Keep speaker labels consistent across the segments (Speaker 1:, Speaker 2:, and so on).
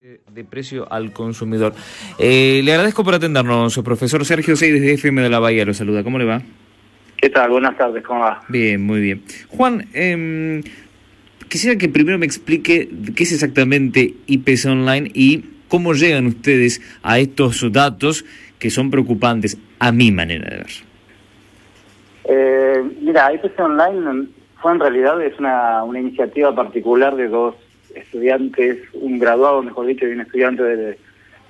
Speaker 1: De precio al consumidor. Le agradezco por atendernos, profesor Sergio Sey desde FM de la Bahía, lo saluda. ¿Cómo le va?
Speaker 2: ¿Qué tal? Buenas tardes, ¿cómo va?
Speaker 1: Bien, muy bien. Juan, quisiera que primero me explique qué es exactamente IPC Online y cómo llegan ustedes a estos datos que son preocupantes, a mi manera de ver.
Speaker 2: Mira, IPC Online fue en realidad es una iniciativa particular de dos estudiantes, un graduado, mejor dicho, y un estudiante de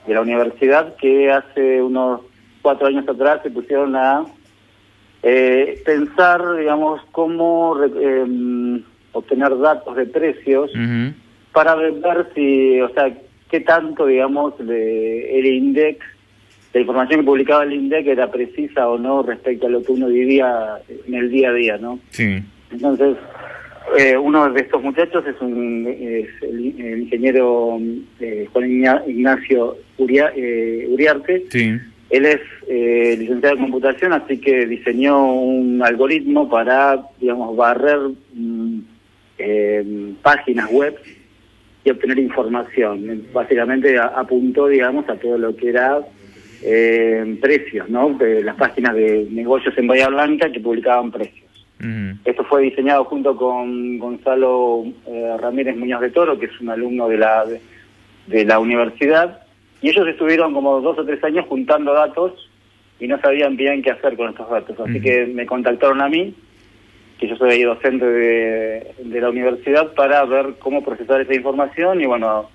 Speaker 2: la universidad, que hace unos 4 años atrás se pusieron a pensar, digamos, cómo obtener datos de precios para ver si, o sea, qué tanto, digamos, el INDEC, la información que publicaba el INDEC era precisa o no respecto a lo que uno vivía en el día a día, ¿no?
Speaker 1: Sí.
Speaker 2: Entonces, uno de estos muchachos es el ingeniero Juan Ignacio Uriarte.
Speaker 1: Sí.
Speaker 2: Él es licenciado en computación, así que diseñó un algoritmo para, digamos, barrer páginas web y obtener información. Básicamente apuntó, digamos, a todo lo que era precios, ¿no? De las páginas de negocios en Bahía Blanca que publicaban precios. Esto fue diseñado junto con Gonzalo Ramírez Muñoz de Toro, que es un alumno de la universidad, y ellos estuvieron como 2 o 3 años juntando datos y no sabían bien qué hacer con estos datos. Así que me contactaron a mí, que yo soy ahí docente de la universidad, para ver cómo procesar esa información, y bueno,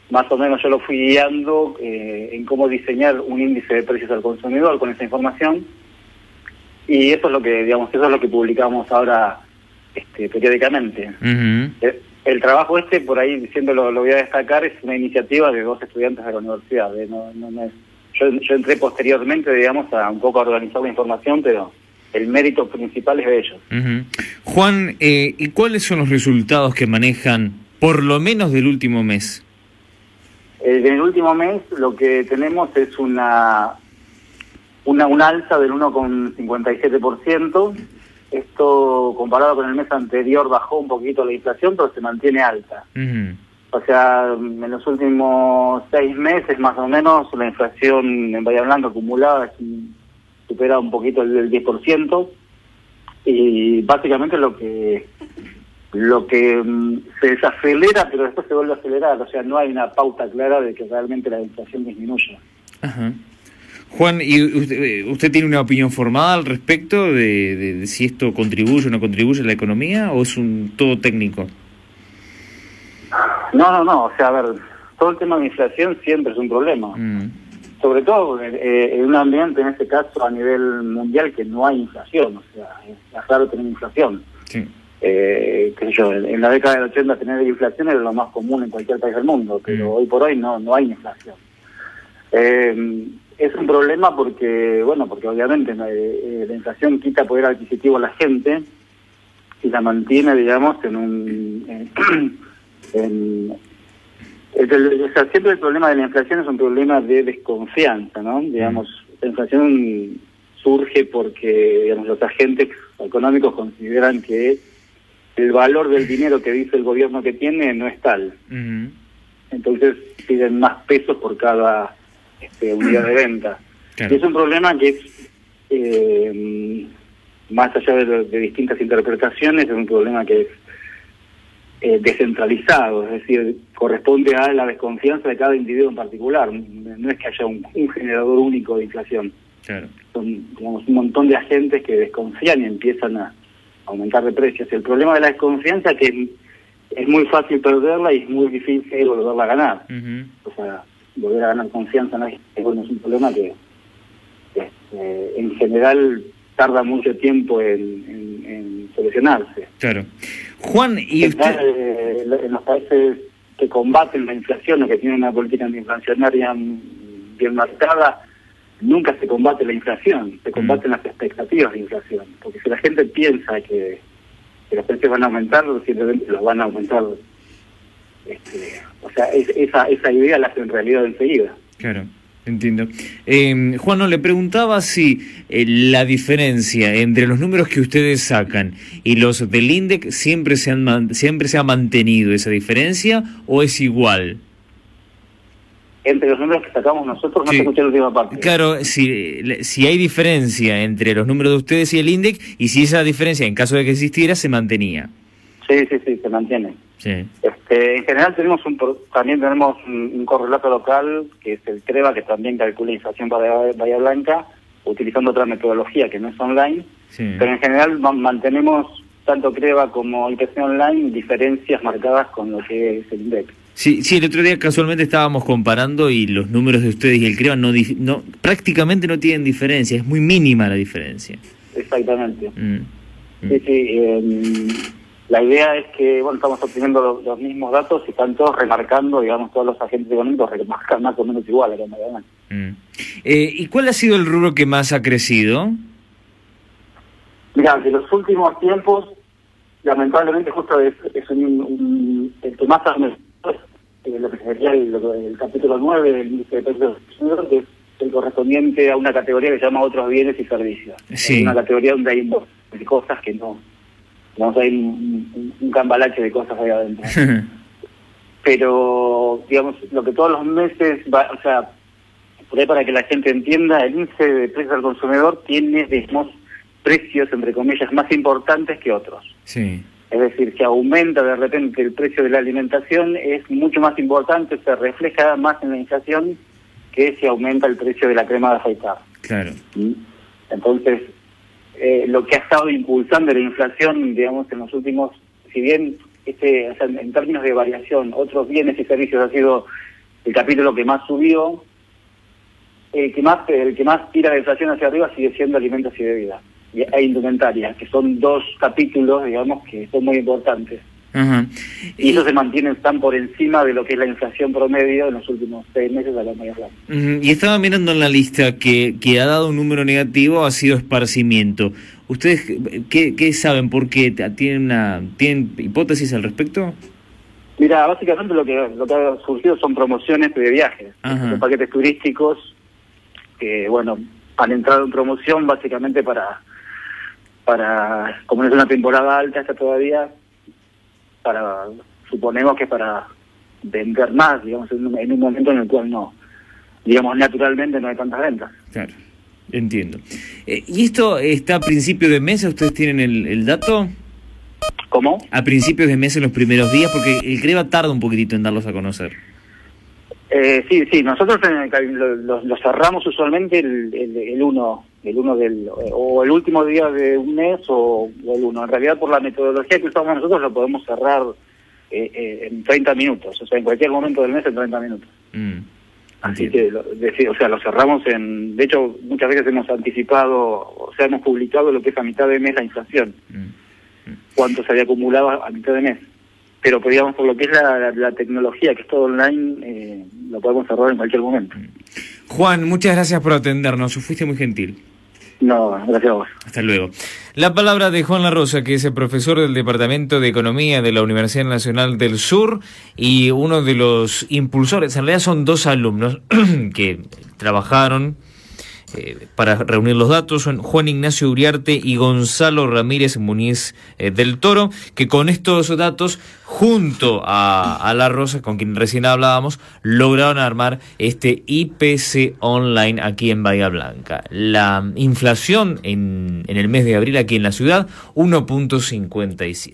Speaker 2: más o menos yo lo fui guiando en cómo diseñar un índice de precios al consumidor con esa información. Y eso es lo que, digamos, eso es lo que publicamos ahora periódicamente. El trabajo por ahí, diciéndolo, lo voy a destacar, es una iniciativa de 2 estudiantes de la universidad. Yo entré posteriormente, digamos, a un poco a organizar la información, pero el mérito principal es de ellos.
Speaker 1: Juan, ¿y cuáles son los resultados que manejan, por lo menos del último mes?
Speaker 2: En el último mes lo que tenemos es un alza del 1,57%. Esto, comparado con el mes anterior, bajó un poquito la inflación, pero se mantiene alta. O sea, en los últimos 6 meses, más o menos, la inflación en Bahía Blanca acumulada supera un poquito el 10%. Y básicamente lo que se desacelera, pero después se vuelve a acelerar. O sea, no hay una pauta clara de que realmente la inflación disminuya.
Speaker 1: Juan, ¿y usted tiene una opinión formada al respecto de si esto contribuye o no contribuye a la economía, o es todo técnico?
Speaker 2: No, o sea, a ver, todo el tema de inflación siempre es un problema. Sobre todo en un ambiente, en este caso, a nivel mundial, que no hay inflación. O sea, es raro tener inflación. Sí. Qué sé yo, en la década del 80 tener inflación era lo más común en cualquier país del mundo, pero hoy por hoy no hay inflación. Es un problema porque obviamente la inflación quita poder adquisitivo a la gente y la mantiene, digamos, siempre el problema de la inflación es un problema de desconfianza, ¿no? Digamos, la inflación surge porque, digamos, los agentes económicos consideran que el valor del dinero que dice el gobierno que tiene no es tal. Entonces piden más pesos por cada unidad de venta. Claro. Y es un problema que es, más allá de distintas interpretaciones, es un problema que es descentralizado, es decir, corresponde a la desconfianza de cada individuo en particular. No es que haya un generador único de inflación. Claro. Son, digamos, un montón de agentes que desconfían y empiezan a aumentar de precios. El problema de la desconfianza es que es muy fácil perderla y es muy difícil volverla a ganar. O sea, volver a ganar confianza es un problema que en general tarda mucho tiempo en solucionarse.
Speaker 1: Claro. Juan, y usted...
Speaker 2: en los países que combaten la inflación o que tienen una política antiinflacionaria bien marcada, nunca se combate la inflación, se combaten las expectativas de inflación. Porque si la gente piensa que los precios van a aumentar, simplemente los van a aumentar. O sea, esa idea la hacen realidad enseguida.
Speaker 1: Claro, entiendo. Juan, no, le preguntaba si la diferencia entre los números que ustedes sacan y los del INDEC siempre se ha mantenido esa diferencia, o es igual.
Speaker 2: entre los números que sacamos nosotros, no
Speaker 1: Sí.
Speaker 2: se escuché la última parte.
Speaker 1: Claro, si hay diferencia entre los números de ustedes y el INDEC, y si esa diferencia, en caso de que existiera, se mantenía.
Speaker 2: Sí, se mantiene.
Speaker 1: Sí.
Speaker 2: En general también tenemos un correlato local, que es el CREVA, que también calcula inflación para Bahía Blanca, utilizando otra metodología que no es online,
Speaker 1: Sí.
Speaker 2: pero en general mantenemos tanto CREVA como IPC Online diferencias marcadas con lo que es el INDEC.
Speaker 1: Sí, el otro día casualmente estábamos comparando y los números de ustedes y el CREVA prácticamente no tienen diferencia, es muy mínima la diferencia.
Speaker 2: Exactamente. Sí, la idea es que, bueno, estamos obteniendo los mismos datos y están todos remarcando, digamos, todos los agentes económicos remarcan más o menos igual acá en Bahía Blanca.
Speaker 1: ¿Y cuál ha sido el rubro que más ha crecido?
Speaker 2: Mira, de los últimos tiempos, lamentablemente justo es el que más ha lo que sería el capítulo 9 del índice de precios del consumidor, que es el correspondiente a una categoría que se llama otros bienes y servicios.
Speaker 1: Sí.
Speaker 2: Es una categoría donde hay cosas que no hay un cambalache de cosas ahí adentro. Pero, digamos, lo que todos los meses o sea, por ahí para que la gente entienda, el índice de precios al consumidor tiene, digamos, precios, entre comillas, más importantes que otros.
Speaker 1: Sí.
Speaker 2: Es decir, si aumenta de repente el precio de la alimentación, es mucho más importante, se refleja más en la inflación que si aumenta el precio de la crema de afeitar.
Speaker 1: Claro.
Speaker 2: Entonces, lo que ha estado impulsando la inflación, digamos, en los últimos, si bien o sea, en términos de variación, otros bienes y servicios ha sido el capítulo que más subió, el que más tira la inflación hacia arriba sigue siendo alimentos y bebidas e indumentaria, que son dos capítulos, digamos, que son muy importantes.
Speaker 1: Ajá.
Speaker 2: Y eso se mantiene tan por encima de lo que es la inflación promedio en los últimos 6 meses a la Bahía Blanca.
Speaker 1: Y estaba mirando en la lista que ha dado un número negativo, ha sido esparcimiento. ¿Ustedes qué saben? ¿Por qué? ¿Tienen hipótesis al respecto?
Speaker 2: Mira, básicamente lo que ha surgido son promociones de viajes, los paquetes turísticos que, bueno, han entrado en promoción básicamente para como no es una temporada alta esta todavía, suponemos que para vender más, digamos, en un momento en el cual digamos, naturalmente no hay tantas ventas.
Speaker 1: Claro, entiendo. ¿Y esto está a principio de mes? ¿Ustedes tienen el dato?
Speaker 2: ¿Cómo?
Speaker 1: A principios de mes, en los primeros días, porque el CREVA tarda un poquitito en darlos a conocer.
Speaker 2: Sí, nosotros lo cerramos usualmente el 1 o el último día de un mes o el 1. En realidad, por la metodología que usamos nosotros, lo podemos cerrar en 30 minutos, o sea, en cualquier momento del mes en 30 minutos. Así que, o sea, lo cerramos de hecho, muchas veces hemos anticipado, o sea, hemos publicado lo que es a mitad de mes la inflación, cuánto se había acumulado a mitad de mes. Pero digamos, por lo que es la tecnología, que es todo online, lo podemos cerrar en cualquier momento.
Speaker 1: Juan, muchas gracias por atendernos, fuiste muy gentil.
Speaker 2: No, gracias a vos.
Speaker 1: Hasta luego. La palabra de Juan La Rosa, que es el profesor del Departamento de Economía de la Universidad Nacional del Sur y uno de los impulsores. En realidad son dos alumnos que trabajaron para reunir los datos. Son Juan Ignacio Uriarte y Gonzalo Ramírez Muñiz del Toro, que con estos datos, junto a La Rosa, con quien recién hablábamos, lograron armar este IPC Online aquí en Bahía Blanca. La inflación en el mes de abril aquí en la ciudad, 1.57.